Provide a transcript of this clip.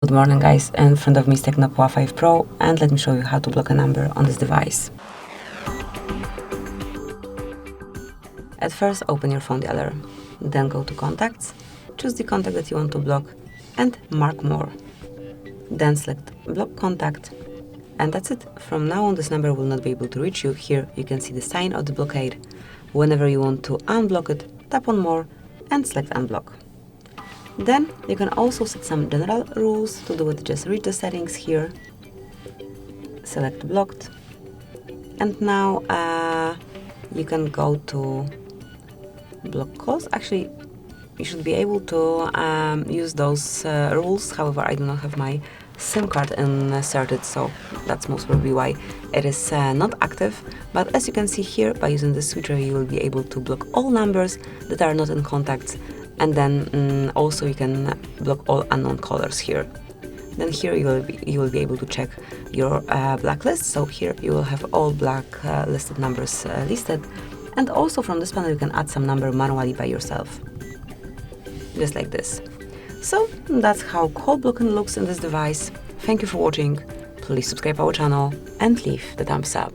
Good morning guys, in front of me is Tecno Pova 5 Pro and let me show you how to block a number on this device. At first open your phone dialer, then go to contacts, choose the contact that you want to block and mark more. Then select block contact and that's it. From now on this number will not be able to reach you. Here you can see the sign of the blockade. Whenever you want to unblock it, tap on more and select unblock. Then you can also set some general rules. To do it, just read the settings here, select blocked, and now you can go to block calls. Actually, you should be able to use those rules. However, I do not have my SIM card inserted, so that's most probably why it is not active. But as you can see here, by using the switcher, you will be able to block all numbers that are not in contacts. And then also you can block all unknown callers here. Then here you will be able to check your blacklist. So here you will have all black listed numbers listed. And also from this panel you can add some number manually by yourself. Just like this. So that's how call blocking looks in this device. Thank you for watching. Please subscribe our channel and leave the thumbs up.